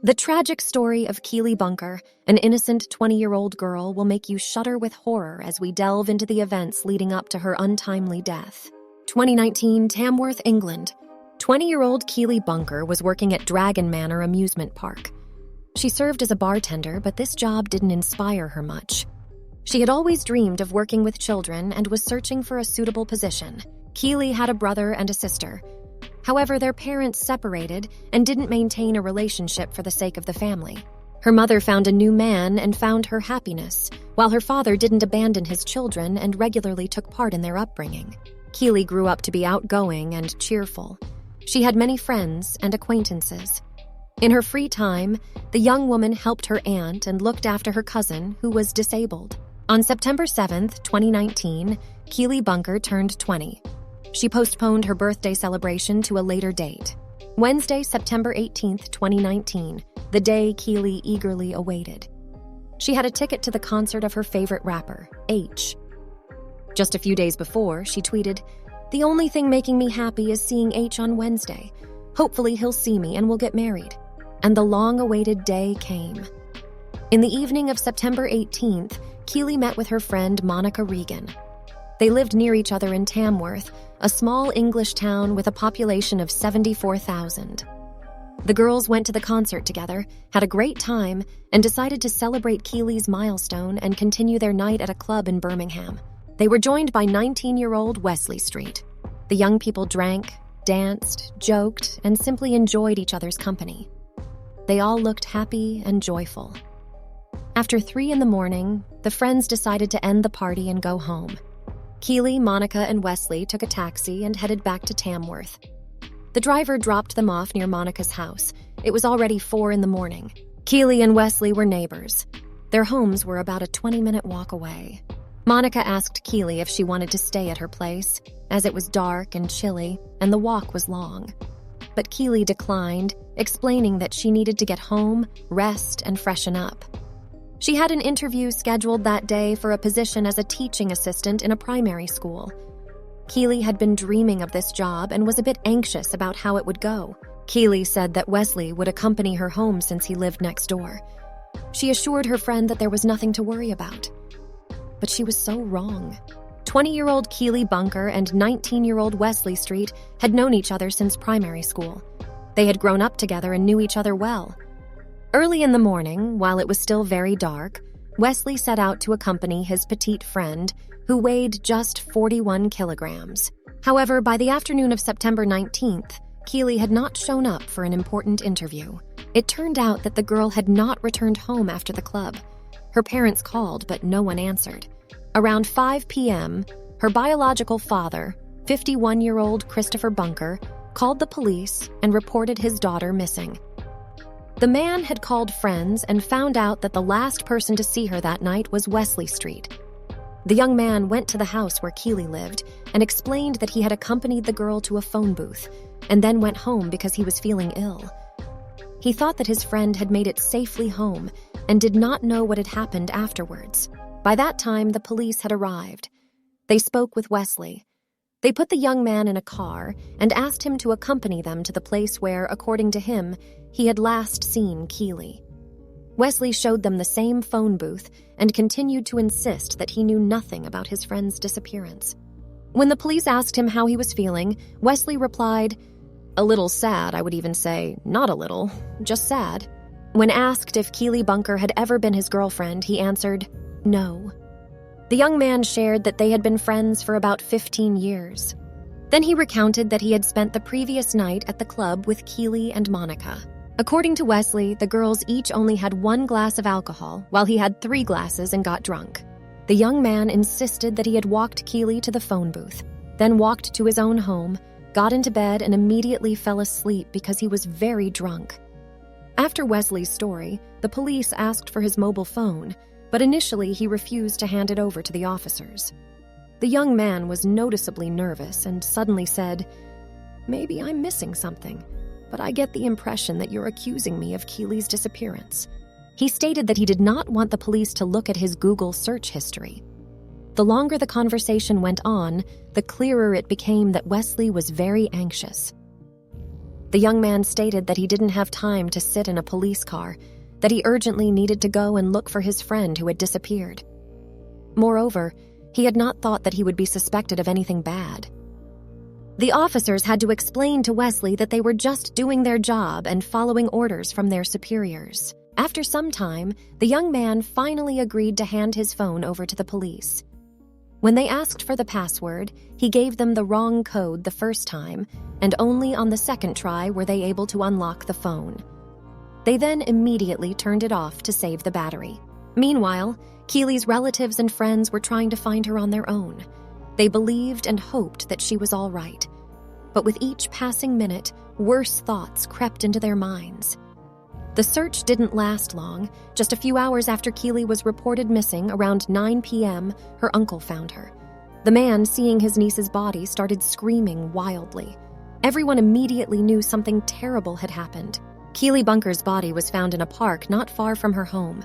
The tragic story of Keely Banker, an innocent 20-year-old girl, will make you shudder with horror as we delve into the events leading up to her untimely death. 2019, Tamworth, England. 20-year-old Keely Banker was working at Dragon Manor Amusement Park. She served as a bartender, but this job didn't inspire her much. She had always dreamed of working with children and was searching for a suitable position. Keely had a brother and a sister. However, their parents separated and didn't maintain a relationship for the sake of the family. Her mother found a new man and found her happiness, while her father didn't abandon his children and regularly took part in their upbringing. Keely grew up to be outgoing and cheerful. She had many friends and acquaintances. In her free time, the young woman helped her aunt and looked after her cousin, who was disabled. On September 7, 2019, Keely Banker turned 20. She postponed her birthday celebration to a later date. Wednesday, September 18, 2019, the day Keely eagerly awaited. She had a ticket to the concert of her favorite rapper, H. Just a few days before, she tweeted, "The only thing making me happy is seeing H on Wednesday. Hopefully he'll see me and we'll get married." And the long-awaited day came. In the evening of September 18th, Keely met with her friend Monica Regan. They lived near each other in Tamworth, a small English town with a population of 74,000. The girls went to the concert together, had a great time, and decided to celebrate Keely's milestone and continue their night at a club in Birmingham. They were joined by 19-year-old Wesley Street. The young people drank, danced, joked, and simply enjoyed each other's company. They all looked happy and joyful. After 3 a.m, the friends decided to end the party and go home. Keely, Monica, and Wesley took a taxi and headed back to Tamworth. The driver dropped them off near Monica's house. It was already 4 a.m. Keely and Wesley were neighbors. Their homes were about a 20-minute walk away. Monica asked Keely if she wanted to stay at her place, as it was dark and chilly, and the walk was long. But Keely declined, explaining that she needed to get home, rest, and freshen up. She had an interview scheduled that day for a position as a teaching assistant in a primary school. Keely had been dreaming of this job and was a bit anxious about how it would go. Keely said that Wesley would accompany her home since he lived next door. She assured her friend that there was nothing to worry about. But she was so wrong. 20-year-old Keely Banker and 19-year-old Wesley Street had known each other since primary school. They had grown up together and knew each other well. Early in the morning, while it was still very dark, Wesley set out to accompany his petite friend, who weighed just 41 kilograms. However, by the afternoon of September 19th, Keely had not shown up for an important interview. It turned out that the girl had not returned home after the club. Her parents called, but no one answered. Around 5 p.m., her biological father, 51-year-old Christopher Banker, called the police and reported his daughter missing. The man had called friends and found out that the last person to see her that night was Wesley Street. The young man went to the house where Keely lived and explained that he had accompanied the girl to a phone booth and then went home because he was feeling ill. He thought that his friend had made it safely home and did not know what had happened afterwards. By that time, the police had arrived. They spoke with Wesley. They put the young man in a car and asked him to accompany them to the place where, according to him, he had last seen Keely. Wesley showed them the same phone booth and continued to insist that he knew nothing about his friend's disappearance. When the police asked him how he was feeling, Wesley replied, "A little sad, I would even say, not a little, just sad." When asked if Keely Banker had ever been his girlfriend, he answered, "No." The young man shared that they had been friends for about 15 years. Then he recounted that he had spent the previous night at the club with Keely and Monica. According to Wesley, the girls each only had 1 glass of alcohol, while he had 3 glasses and got drunk. The young man insisted that he had walked Keely to the phone booth, then walked to his own home, got into bed, and immediately fell asleep because he was very drunk. After Wesley's story, the police asked for his mobile phone, but initially he refused to hand it over to the officers. The young man was noticeably nervous and suddenly said, "Maybe I'm missing something, but I get the impression that you're accusing me of Keely's disappearance." He stated that he did not want the police to look at his Google search history. The longer the conversation went on, the clearer it became that Wesley was very anxious. The young man stated that he didn't have time to sit in a police car, that he urgently needed to go and look for his friend who had disappeared. Moreover, he had not thought that he would be suspected of anything bad. The officers had to explain to Wesley that they were just doing their job and following orders from their superiors. After some time, the young man finally agreed to hand his phone over to the police. When they asked for the password, he gave them the wrong code the first time, and only on the second try were they able to unlock the phone. They then immediately turned it off to save the battery. Meanwhile, Keely's relatives and friends were trying to find her on their own. They believed and hoped that she was all right. But with each passing minute, worse thoughts crept into their minds. The search didn't last long. Just a few hours after Keely was reported missing, around 9 p.m., her uncle found her. The man, seeing his niece's body, started screaming wildly. Everyone immediately knew something terrible had happened. Keely Banker's body was found in a park not far from her home.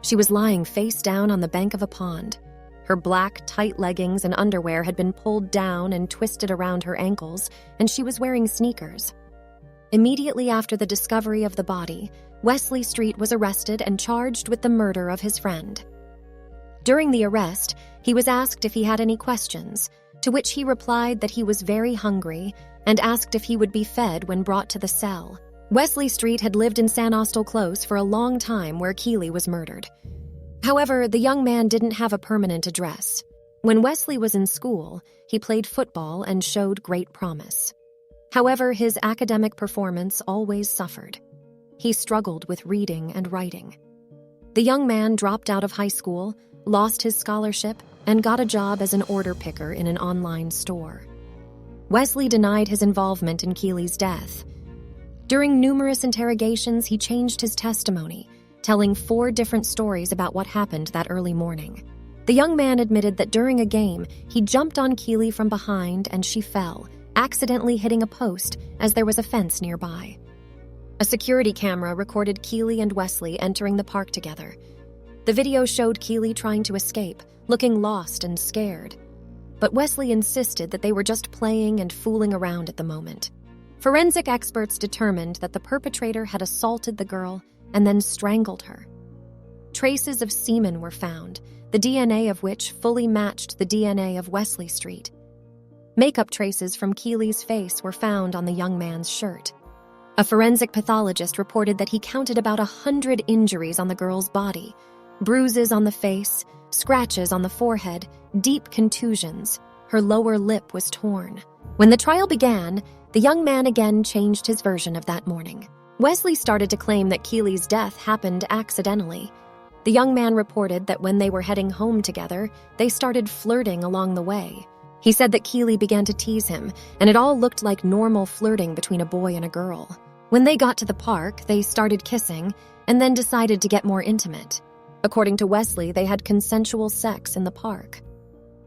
She was lying face down on the bank of a pond. Her black, tight leggings and underwear had been pulled down and twisted around her ankles, and she was wearing sneakers. Immediately after the discovery of the body, Wesley Street was arrested and charged with the murder of his friend. During the arrest, he was asked if he had any questions, to which he replied that he was very hungry and asked if he would be fed when brought to the cell. Wesley Street had lived in San Austell Close for a long time where Keely was murdered. However, the young man didn't have a permanent address. When Wesley was in school, he played football and showed great promise. However, his academic performance always suffered. He struggled with reading and writing. The young man dropped out of high school, lost his scholarship, and got a job as an order picker in an online store. Wesley denied his involvement in Keely's death. During numerous interrogations, he changed his testimony, telling 4 different stories about what happened that early morning. The young man admitted that during a game, he jumped on Keely from behind and she fell, accidentally hitting a post as there was a fence nearby. A security camera recorded Keely and Wesley entering the park together. The video showed Keely trying to escape, looking lost and scared. But Wesley insisted that they were just playing and fooling around at the moment. Forensic experts determined that the perpetrator had assaulted the girl and then strangled her. Traces of semen were found, the DNA of which fully matched the DNA of Wesley Street. Makeup traces from Keely's face were found on the young man's shirt. A forensic pathologist reported that he counted about 100 injuries on the girl's body: bruises on the face, scratches on the forehead, deep contusions. Her lower lip was torn. When the trial began, the young man again changed his version of that morning. Wesley started to claim that Keely's death happened accidentally. The young man reported that when they were heading home together, they started flirting along the way. He said that Keely began to tease him, and it all looked like normal flirting between a boy and a girl. When they got to the park, they started kissing, and then decided to get more intimate. According to Wesley, they had consensual sex in the park.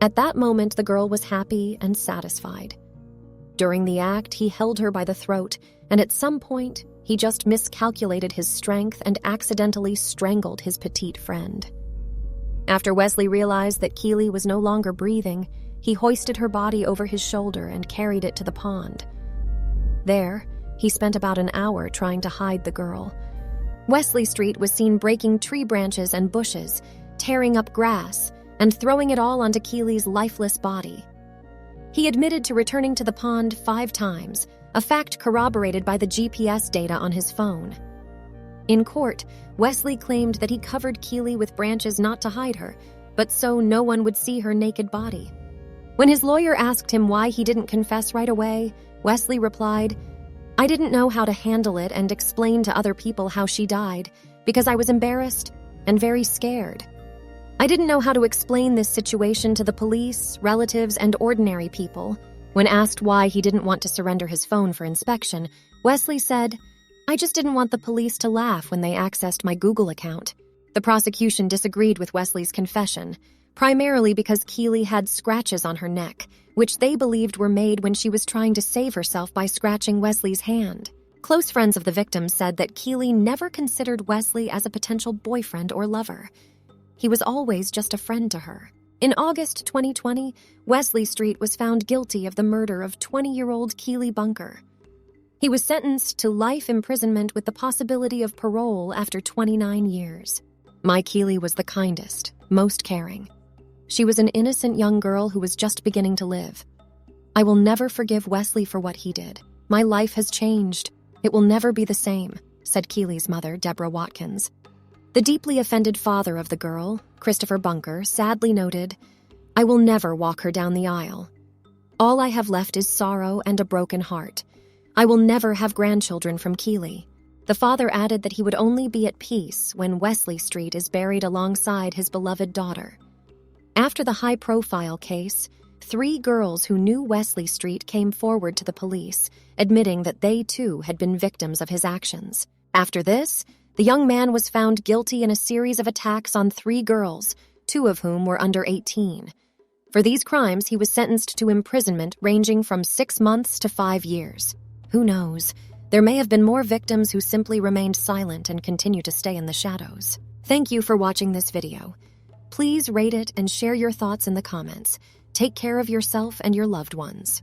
At that moment, the girl was happy and satisfied. During the act, he held her by the throat, and at some point, he just miscalculated his strength and accidentally strangled his petite friend. After Wesley realized that Keely was no longer breathing, he hoisted her body over his shoulder and carried it to the pond. There, he spent about an hour trying to hide the girl. Wesley Street was seen breaking tree branches and bushes, tearing up grass, and throwing it all onto Keely's lifeless body. He admitted to returning to the pond 5 times, a fact corroborated by the GPS data on his phone. In court, Wesley claimed that he covered Keely with branches not to hide her, but so no one would see her naked body. When his lawyer asked him why he didn't confess right away, Wesley replied, "I didn't know how to handle it and explain to other people how she died because I was embarrassed and very scared. I didn't know how to explain this situation to the police, relatives, and ordinary people." When asked why he didn't want to surrender his phone for inspection, Wesley said, "I just didn't want the police to laugh when they accessed my Google account." The prosecution disagreed with Wesley's confession, primarily because Keely had scratches on her neck, which they believed were made when she was trying to save herself by scratching Wesley's hand. Close friends of the victim said that Keely never considered Wesley as a potential boyfriend or lover. He was always just a friend to her. In August 2020, Wesley Street was found guilty of the murder of 20-year-old Keely Banker. He was sentenced to life imprisonment with the possibility of parole after 29 years. My Keely was the kindest, most caring. She was an innocent young girl who was just beginning to live. I will never forgive Wesley for what he did. My life has changed. It will never be the same, said Keely's mother, Deborah Watkins. The deeply offended father of the girl, Christopher Bunker, sadly noted, "I will never walk her down the aisle. All I have left is sorrow and a broken heart. I will never have grandchildren from Keely." The father added that he would only be at peace when Wesley Street is buried alongside his beloved daughter. After the high-profile case, 3 girls who knew Wesley Street came forward to the police, admitting that they too had been victims of his actions. After this, the young man was found guilty in a series of attacks on 3 girls, 2 of whom were under 18. For these crimes, he was sentenced to imprisonment ranging from 6 months to 5 years. Who knows? There may have been more victims who simply remained silent and continue to stay in the shadows. Thank you for watching this video. Please rate it and share your thoughts in the comments. Take care of yourself and your loved ones.